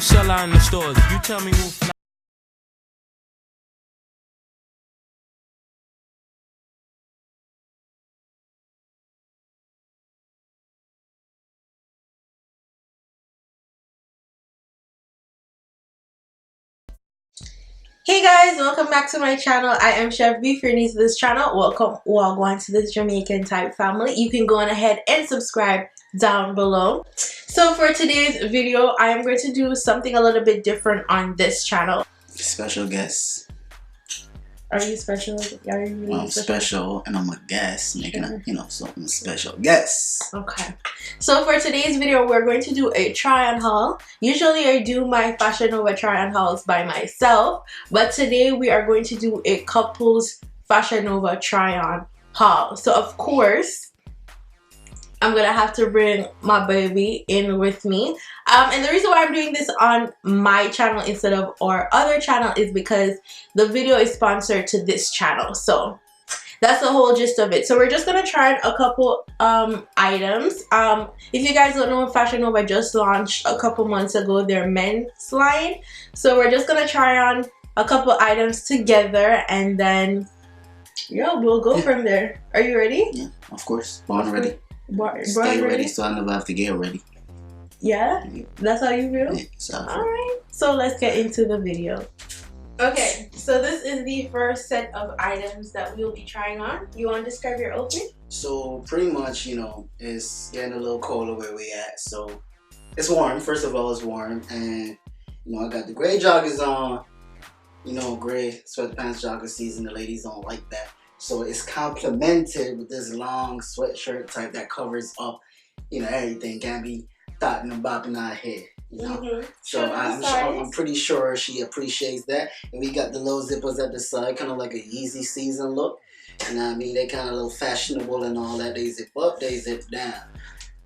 sell out in the stores? You tell me who fly. Hey guys, welcome back to my channel. I am Chev. If you're new to this channel, welcome to this Jamaican type family. You can go on ahead and subscribe down below. So for today's video, I am going to do something a little bit different on this channel. Special guest. Are you special? Are you really I'm special and I'm a guest, making a, so I'm a special guest. Okay. So for today's video, we're going to do a try on haul. Usually I do my Fashion Nova try on hauls by myself, but today we are going to do a couples Fashion Nova try on haul. So of course, I'm gonna have to bring my baby in with me. And the reason why I'm doing this on my channel instead of our other channel is because the video is sponsored to this channel. So that's the whole gist of it. So we're just gonna try a couple items. If you guys don't know, Fashion Nova just launched a couple months ago their men's line. So we're just gonna try on a couple items together and then we'll go from there. Are you ready? Yeah, of course. Born ready. Stay ready so I never have to get ready. Yeah? That's how you feel? Yeah, so alright, so let's get into the video. Okay, so this is the first set of items that we'll be trying on. You want to describe your outfit? So pretty much, it's getting a little colder where we at. So it's warm. First of all, it's warm. And, I got the gray joggers on. Gray sweatpants jogger season. The ladies don't like that. So it's complemented with this long sweatshirt type that covers up, everything. Can't be thotting and bopping our head, So I'm pretty sure she appreciates that. And we got the little zippers at the side, kind of like a Yeezy season look. You know what I mean? They kind of a little fashionable and all that. They zip up, they zip down.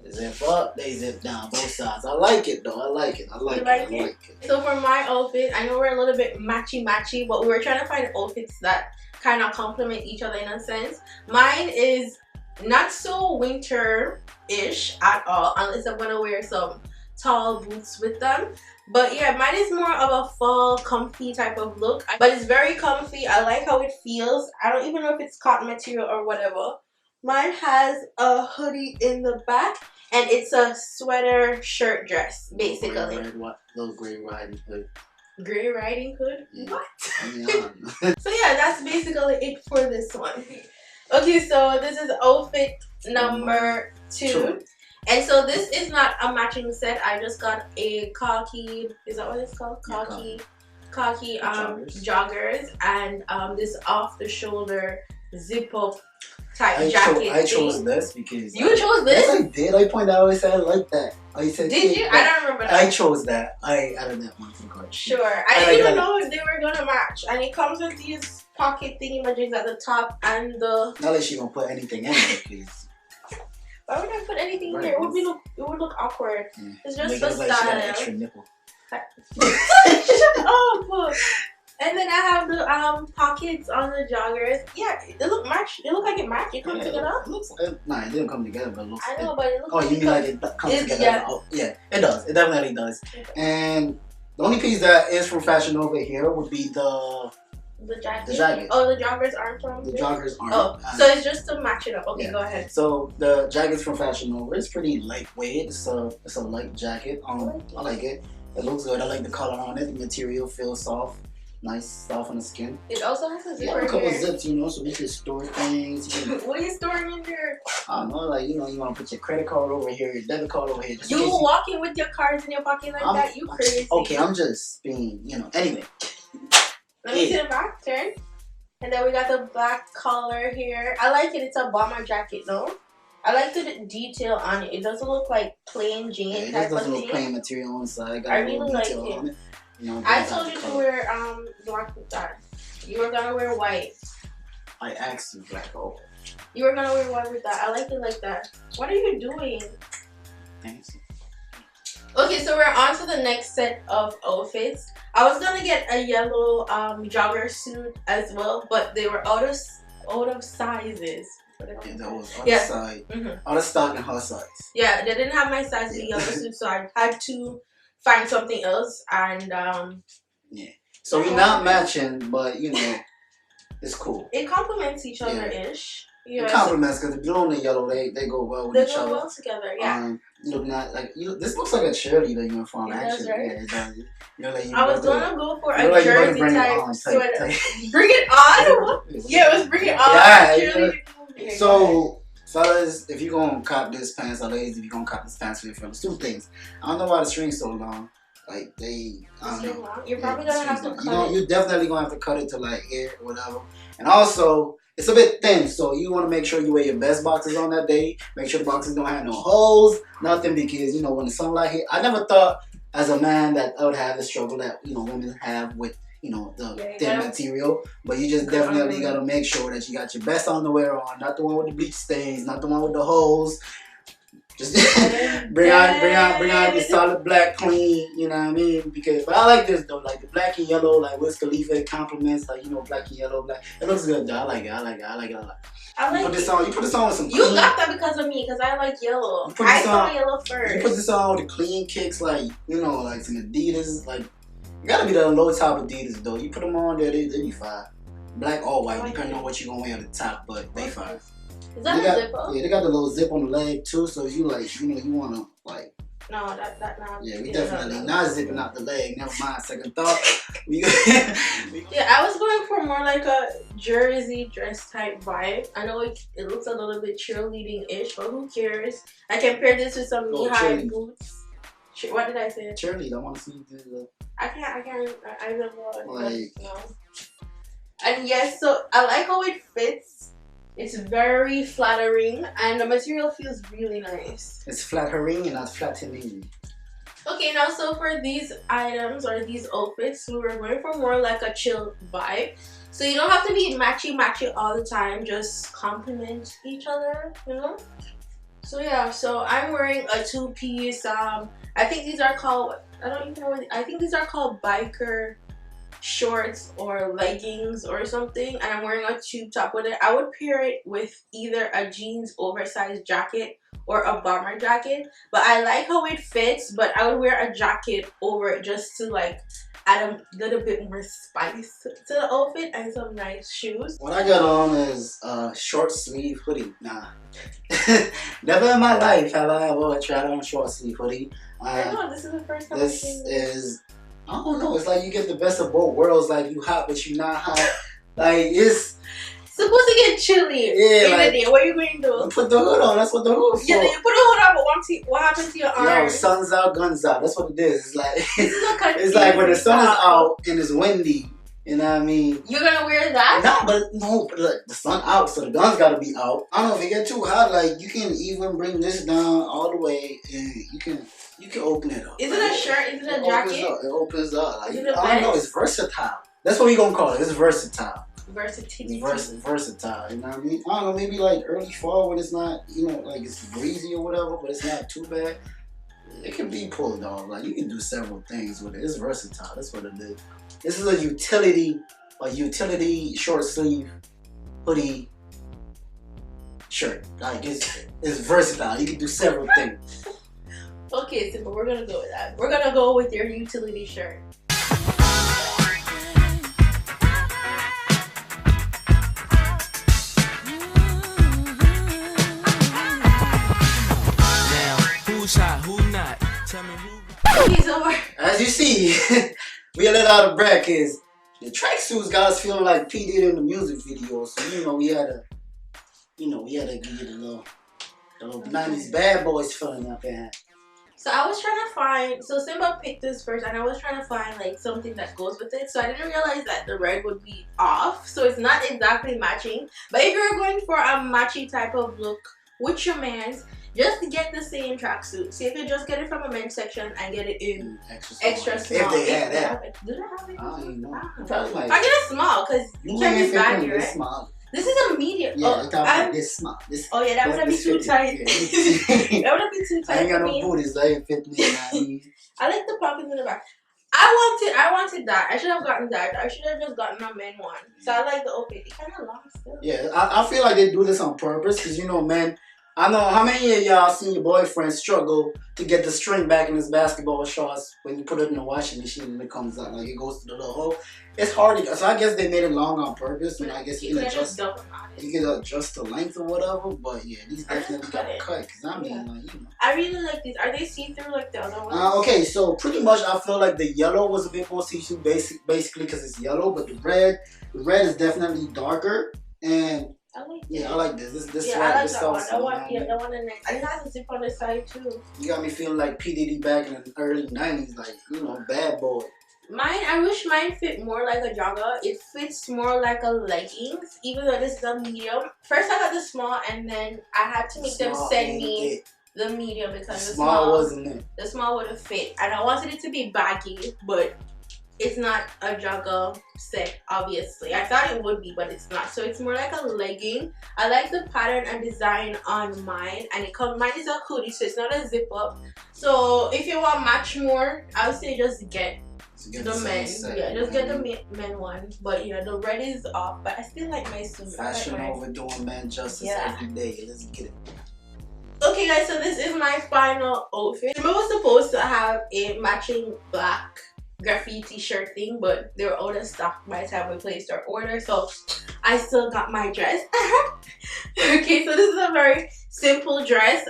They zip up, they zip down, both sides. I like it though. I like it. I like it. So for my outfit, I know we're a little bit matchy, but we were trying to find outfits that kind of complement each other in a sense. Mine is not so winter-ish at all, unless I'm gonna wear some tall boots with them. But yeah, mine is more of a fall comfy type of look, but it's very comfy. I like how it feels. I don't even know if it's cotton material or whatever. Mine has a hoodie in the back and it's a sweater shirt dress basically. Little gray riding hood. Gray riding hood? Yeah. What? So yeah, that's basically it for this one. Okay, so this is outfit number 2. And so this is not a matching set. I just got a khaki, is that what it's called? Khaki joggers and this off the shoulder zip up type jacket. I chose this because you chose this? Yes, I did. I pointed out. I said I like that. I said. Did you? I don't remember that. I chose that. I added that one to the card. Sure. I didn't even know if they were gonna match, and it comes with these pocket thingy-majiggies at the top and the. Not that she gonna put anything in there, please. Why would I put anything in here? It would look awkward. Yeah. It's just for style. Like she got an extra nipple. Shut up. And then I have the pockets on the joggers. Yeah, it look match. It look like it matched. It comes together. It looks. Nah, it didn't come together, but it looks. I know, but it looks. Oh, you mean like it comes together? Yeah. Oh, yeah, it does. It definitely does. And the only piece that is from Fashion Nova here would be the jacket. The jacket. Oh, the joggers aren't from. The joggers aren't. Oh, so it's just to match it up. Okay, yeah. Go ahead. So the jacket's from Fashion Nova. It's pretty lightweight. It's a light jacket. I like it. It looks good. I like the color on it. The material feels soft. Nice, soft on the skin. It also has a zipper. Yeah, a couple zips, so we can store things. What are you storing in there? I don't know, like, you want to put your credit card over here, your debit card over here. You walking with your cards in your pocket like that? You crazy. Okay, I'm just being, anyway. Let me see the back, turn. And then we got the black collar here. I like it. It's a bomber jacket, no? I like the detail on it. It doesn't look like plain jean type of thing. It doesn't look plain material inside. I really like it. I told you to wear black with that. You were gonna wear white. I asked you black over. You were gonna wear white with that. I like it like that. What are you doing? Thanks. Okay, so we're on to the next set of outfits. I was gonna get a yellow jogger suit as well, but they were out of sizes. Yeah, that was out of stock and her size. Yeah, they didn't have my size in the yellow suit, so I had to find something else. And yeah. So we're not matching, but you know, it's cool. It complements each other ish. It complements because the blue and the yellow they go well with each other. They go well together. Yeah. You look not like you. This looks like a cheerleader uniform. It actually, does, right? Yeah, it does. You know, like I was gonna go for a jersey type sweater. Bring it on. Yeah, it was bring it on. Yeah. So, fellas, if you gonna cop this pants, or ladies, if you gonna cop this pants for your fellas, two things. I don't know why the string's so long. Like you're probably gonna have to cut it. You're definitely gonna have to cut it to like here or whatever. And also, it's a bit thin, so you want to make sure you wear your best boxes on that day. Make sure the boxes don't have no holes, nothing, because you know when the sunlight hit. I never thought as a man that I would have the struggle that women have with the thin material, but you just definitely gotta make sure that you got your best underwear on, not the one with the bleach stains, not the one with the holes. Just bring out the solid black clean, you know what I mean? But I like this though, like the black and yellow, like Wiz Khalifa compliments, like black and yellow, black. It looks good though. I like it a lot. You put this on with some. You got that because of me, because I like yellow. I saw yellow first. You put this on with the clean kicks, like like some Adidas, like it gotta be the low top Adidas though. You put them on there, they be fine. Black or white, depending on what you gonna wear at the top, but they fine. Is that a zipper? Yeah, they got the little zip on the leg too, so if you you wanna like. No, that not. Yeah, we definitely not zipping out the leg. Never mind. Second thought. Yeah, I was going for more like a jersey dress type vibe. I know it looks a little bit cheerleading-ish, but who cares? I can pair this with some knee-high boots. What did I say? Cheerleader. I want to see you do the. I don't know. Like. No. And yes, so I like how it fits. It's very flattering and the material feels really nice. It's flattering and not flattening. Okay, now so for these items or these outfits, we were going for more like a chill vibe. So you don't have to be matchy all the time, just complement each other, So yeah, so I'm wearing a two-piece, I think these are called, I think these are called biker shorts or leggings or something, and I'm wearing a tube top with it. I would pair it with either a jeans oversized jacket or a bomber jacket, but I like how it fits, but I would wear a jacket over it just to like add a little bit more spice to the outfit and some nice shoes. What I got on is a short sleeve hoodie. Nah. Never in my life have I ever tried on a short sleeve hoodie. I know, this is the first time this is I don't know. It's like you get the best of both worlds. Like you hot, but you not hot. Like it's supposed to get chilly. Yeah, in the day. What are you going to do? You put the hood on. That's what the hood for. Yeah, you put the hood on, but what happens to your arms? Yo, sun's out, guns out. That's what it is. It's like it's like when the sun is out and it's windy. You know what I mean? You're gonna wear that? But look, the sun out, so the guns gotta be out. I don't know if it get too hot. Like you can even bring this down all the way, and you can open it up. Is it a shirt? Is it a jacket? It opens up. Like, I don't know. It's versatile. That's what we gonna call it. It's versatile. Versatility. Versatile. You know what I mean? I don't know. Maybe like early fall when it's not, like it's breezy or whatever, but it's not too bad. It can be pulled off. Like you can do several things with it. It's versatile. That's what it is. This is a utility short sleeve hoodie shirt. Like it's versatile. You can do several things. Okay, Simba, we're gonna go with that. We're gonna go with your utility shirt. Now, who's hot, who not? Tell me who. Okay, so as you see, we a little out of breath because the tracksuits got us feeling like P did in the music video. So we had to give it the little 90s bad boys feeling up there. So I was trying to find, so Simba picked this first and I was trying to find like something that goes with it. So I didn't realize that the red would be off. So it's not exactly matching. But if you're going for a matchy type of look with your mans, just get the same tracksuit. See if you just get it from a men's section and get it in extra small. If they had that. Do they have it? I don't know. I get a small because you can't be baggy, right? Small. This is a medium. Yeah, about this small. Yeah, that would be too tight. That would be too tight. I ain't got no booties. That ain't fit me. I like the pockets in the back. I wanted that. I should have gotten that. I should have just gotten a men one. So I like the outfit. It kind of long still. Yeah, I feel like they do this on purpose because men I know how many of y'all seen your boyfriend struggle to get the string back in his basketball shorts when you put it in the washing machine and it comes out, like it goes to the little hole. It's hard to, so I guess they made it long on purpose, and I guess you can adjust the length or whatever. But yeah, these definitely got to cut, because I mean, like, you know. I really like these. Are they see-through like the other ones? Okay, so pretty much I feel like the yellow was a bit more see-through, basically because it's yellow, but the red is definitely darker, and I like I like this. This yeah, swag, I like this that stuff. one. I want, that one in next. I think it has a zip on the side too. You got me feeling like P Diddy back in the early '90s, like, you know, bad boy. I wish mine fit more like a jogger. It fits more like a leggings, even though this is a medium. First I got the small, and then I had to make them send me the medium because the small wasn't it. The small would have fit, and I wanted it to be baggy, but it's not a jogger set, obviously. I thought it would be, but it's not. So it's more like a legging. I like the pattern and design on mine, and mine is a hoodie, so it's not a zip up. So if you want match more, I would say just get the men. Just get the men one. But yeah, the red is off, but I still like my suit. Fashion over doing man justice every day. Let's get it. Okay guys, so this is my final outfit. Simba was supposed to have a matching black graffiti shirt thing, but they were out of stock by the time we placed our order, so I still got my dress. Okay, so this is a very simple dress.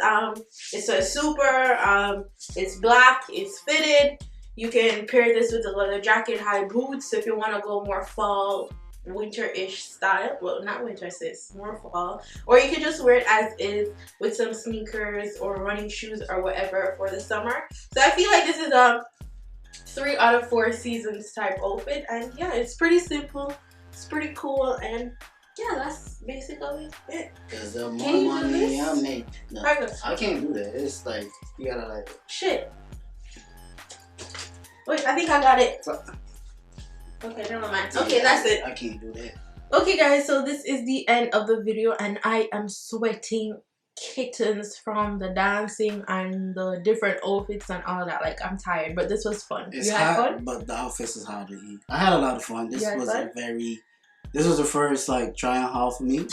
It's a super, it's black, it's fitted. You can pair this with a leather jacket, high boots if you want to go more fall, winter-ish style. Well, not winter, sis, more fall. Or you can just wear it as is with some sneakers or running shoes or whatever for the summer. So I feel like this is a 3 out of 4 seasons type outfit, and yeah, it's pretty simple, it's pretty cool, and yeah, that's basically it. Cause the more money I make, no, I can't do that. It's like you gotta like shit. Wait, I think I got it. Okay, never mind. Okay, that's it. I can't do that. Okay guys, so this is the end of the video, and I am sweating kittens from the dancing and the different outfits and all that. Like, I'm tired, but this was fun. It's you had hot, fun? but the outfits is hard to eat. I had a lot of fun. This was the first like trying haul for me.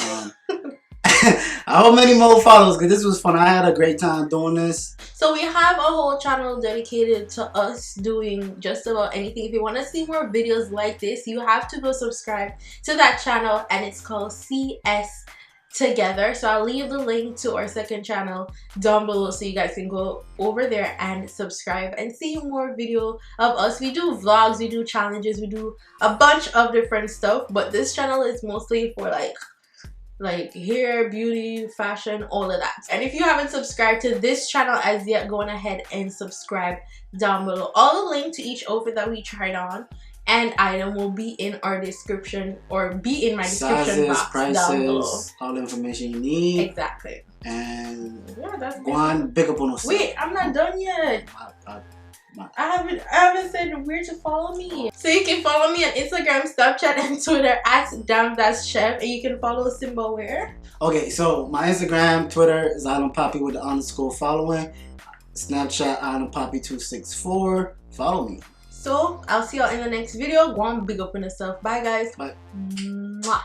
I hope many more follows, because this was fun. I had a great time doing this. So we have a whole channel dedicated to us doing just about anything. If you want to see more videos like this, you have to go subscribe to that channel, and it's called CS Together. So I'll leave the link to our second channel down below, so you guys can go over there and subscribe and see more video of us. We do vlogs, we do challenges, we do a bunch of different stuff, but this channel is mostly for like hair, beauty, fashion, all of that. And if you haven't subscribed to this channel as yet, go on ahead and subscribe down below. All the link to each outfit that we tried on and item will be in our description, or be in my description box, prices, down below. All the information you need. Exactly. And yeah, that's GWAN, big up on us. Wait, I'm not done yet. I haven't said where to follow me. So you can follow me on Instagram, Snapchat, and Twitter at Chev, and you can follow Simba where? Okay, so my Instagram, Twitter is @poppy with the _ following. Snapchat @poppy264. Follow me. So I'll see y'all in the next video. Go on, big up on yourself. Bye guys. Bye. Mwah.